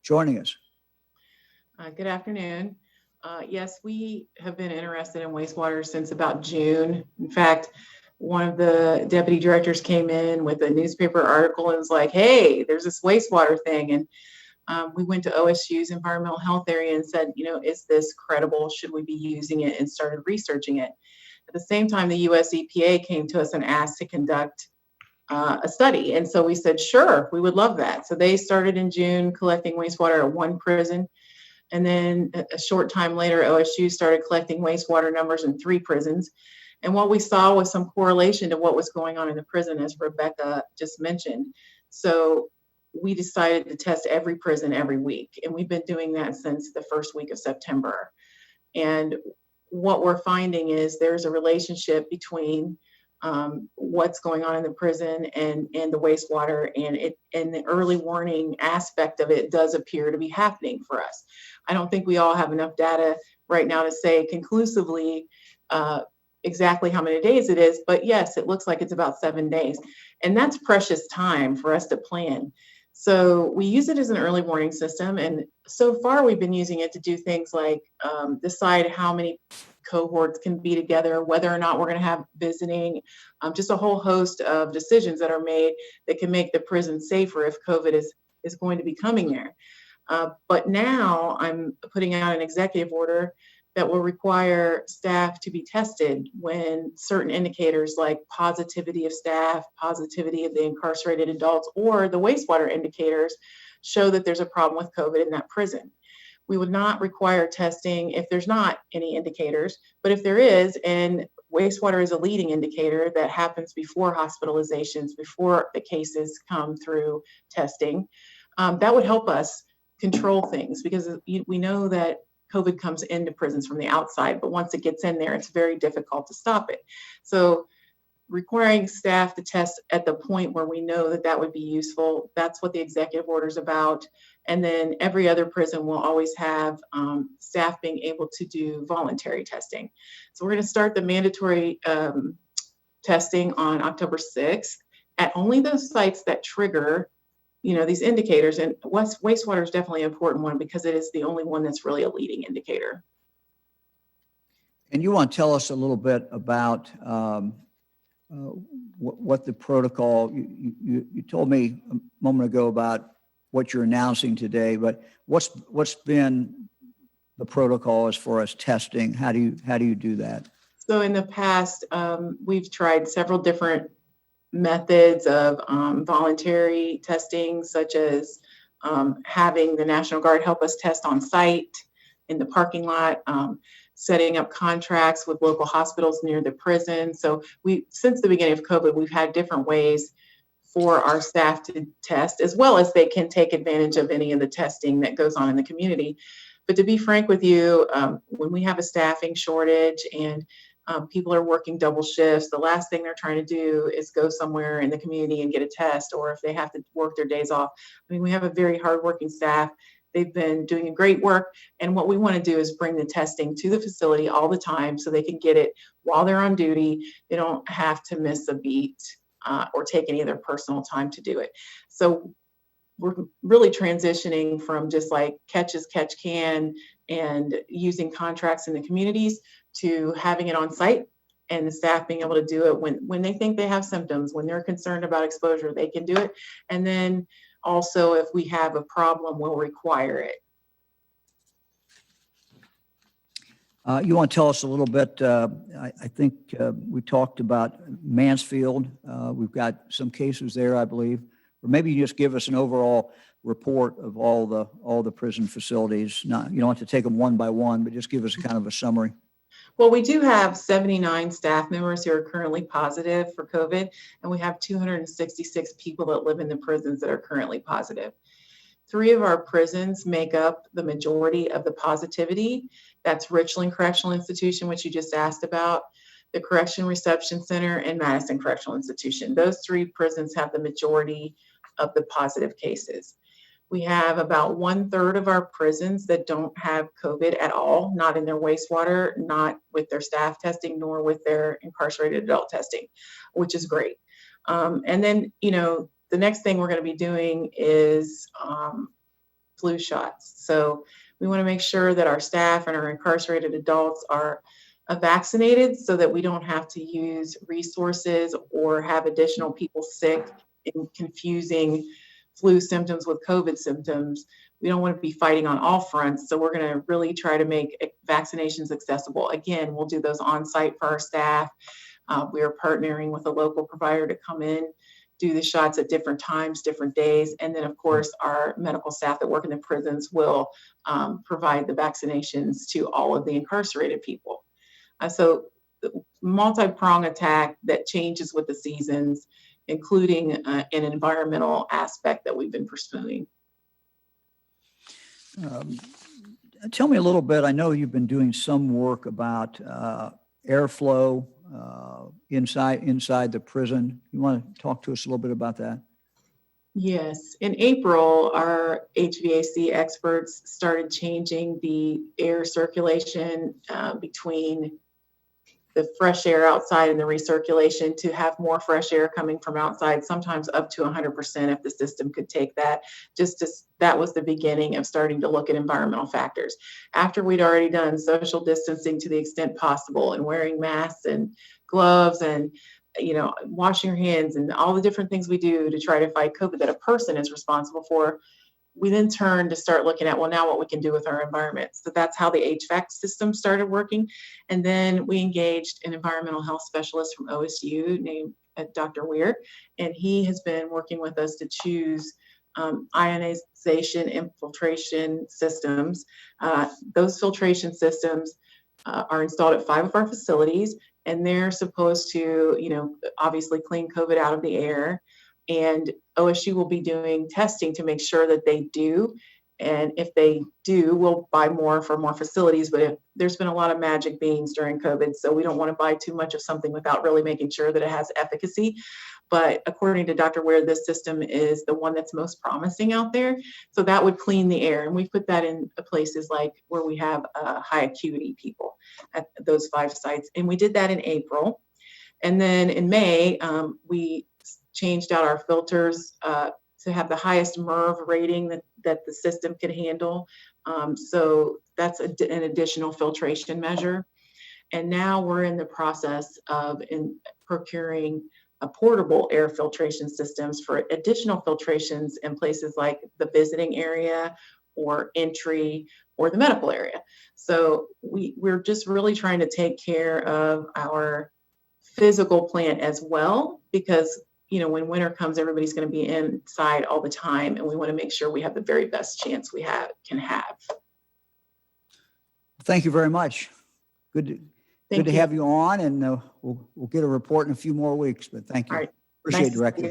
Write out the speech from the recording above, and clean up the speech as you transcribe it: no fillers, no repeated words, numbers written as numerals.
joining us. Good afternoon. Yes, we have been interested in wastewater since about June. In fact, one of the deputy directors came in with a newspaper article and was like, "Hey, there's this wastewater thing." And we went to OSU's environmental health area and said, "Is this credible? Should we be using it?" And started researching it. At the same time, the US EPA came to us and asked to conduct a study. And so we said, "Sure, we would love that." So they started in June collecting wastewater at one prison. And then a short time later, OSU started collecting wastewater numbers in 3 prisons. And what we saw was some correlation to what was going on in the prison, as Rebecca just mentioned. So we decided to test every prison every week. And we've been doing that since the first week of September. And what we're finding is there's a relationship between what's going on in the prison and the wastewater, and the early warning aspect of it does appear to be happening for us. I don't think we all have enough data right now to say conclusively exactly how many days it is, but yes, it looks like it's about 7 days, and that's precious time for us to plan. So we use it as an early warning system, and so far we've been using it to do things like decide how many cohorts can be together, whether or not we're going to have visiting, just a whole host of decisions that are made that can make the prison safer if COVID is going to be coming there. But now I'm putting out an executive order that will require staff to be tested when certain indicators like positivity of staff, positivity of the incarcerated adults, or the wastewater indicators show that there's a problem with COVID in that prison. We would not require testing if there's not any indicators, but if there is, and wastewater is a leading indicator that happens before hospitalizations, before the cases come through testing, that would help us control things, because we know that COVID comes into prisons from the outside, but once it gets in there, it's very difficult to stop it. So requiring staff to test at the point where we know that that would be useful, that's what the executive order is about. And then every other prison will always have staff being able to do voluntary testing. So we're going to start the mandatory testing on October 6th at only those sites that trigger these indicators. And wastewater is definitely an important one because it is the only one that's really a leading indicator. And you want to tell us a little bit about what the protocol, you told me a moment ago about what you're announcing today, but what's been the protocol as far as testing? How do you do that? So in the past, we've tried several different methods of voluntary testing, such as having the National Guard help us test on site in the parking lot, setting up contracts with local hospitals near the prison. So since the beginning of COVID, we've had different ways for our staff to test, as well as they can take advantage of any of the testing that goes on in the community. But to be frank with you, when we have a staffing shortage and people are working double shifts, the last thing they're trying to do is go somewhere in the community and get a test, or if they have to work their days off. I mean, we have a very hardworking staff. They've been doing great work. And what we want to do is bring the testing to the facility all the time so they can get it while they're on duty. They don't have to miss a beat or take any of their personal time to do it. So we're really transitioning from just like catch as catch can and using contracts in the communities to having it on site, and the staff being able to do it when they think they have symptoms, when they're concerned about exposure, they can do it. And then also, if we have a problem, we'll require it. You want to tell us a little bit, I think we talked about Mansfield. We've got some cases there, I believe. Or maybe you just give us an overall report of all the prison facilities. You don't have to take them one by one, but just give us kind of a summary. Well, we do have 79 staff members who are currently positive for COVID, and we have 266 people that live in the prisons that are currently positive. 3 of our prisons make up the majority of the positivity. That's Richland Correctional Institution, which you just asked about, the Correction Reception Center, and Madison Correctional Institution. Those 3 prisons have the majority of the positive cases. We have about 1/3 of our prisons that don't have COVID at all, not in their wastewater, not with their staff testing, nor with their incarcerated adult testing, which is great. And then, the next thing we're going to be doing is flu shots. So we want to make sure that our staff and our incarcerated adults are vaccinated so that we don't have to use resources or have additional people sick in confusing flu symptoms with COVID symptoms. We don't want to be fighting on all fronts. So we're going to really try to make vaccinations accessible. Again, we'll do those on site for our staff. We are partnering with a local provider to come in, do the shots at different times, different days. And then, of course, our medical staff that work in the prisons will provide the vaccinations to all of the incarcerated people. So multi-prong attack that changes with the seasons, including an environmental aspect that we've been pursuing. Tell me a little bit. I know you've been doing some work about airflow inside the prison. You want to talk to us a little bit about that? Yes. In April, our HVAC experts started changing the air circulation between the fresh air outside and the recirculation to have more fresh air coming from outside, sometimes up to 100% if the system could take that. That was the beginning of starting to look at environmental factors. After we'd already done social distancing to the extent possible and wearing masks and gloves and washing your hands and all the different things we do to try to fight COVID that a person is responsible for, we then turned to start looking at, well, now what we can do with our environment. So that's how the HVAC system started working. And then we engaged an environmental health specialist from OSU named Dr. Weir, and he has been working with us to choose ionization infiltration systems. Those filtration systems are installed at 5 of our facilities, and they're supposed to, obviously clean COVID out of the air. And OSU will be doing testing to make sure that they do. And if they do, we'll buy more for more facilities. But there's been a lot of magic beans during COVID, so we don't want to buy too much of something without really making sure that it has efficacy. But according to Dr. Ware, this system is the one that's most promising out there. So that would clean the air. And we put that in places like where we have high acuity people at those 5 sites. And we did that in April. And then in May, we changed out our filters to have the highest MERV rating that the system could handle. So that's an additional filtration measure. And now we're in the process of procuring portable air filtration systems for additional filtrations in places like the visiting area or entry or the medical area. So we're just really trying to take care of our physical plant as well, because when winter comes, everybody's going to be inside all the time, and we want to make sure we have the very best chance we can have. Thank you very much. Good to have you on, and we'll get a report in a few more weeks. But thank you. All right. Appreciate it, Nice to see Director. you.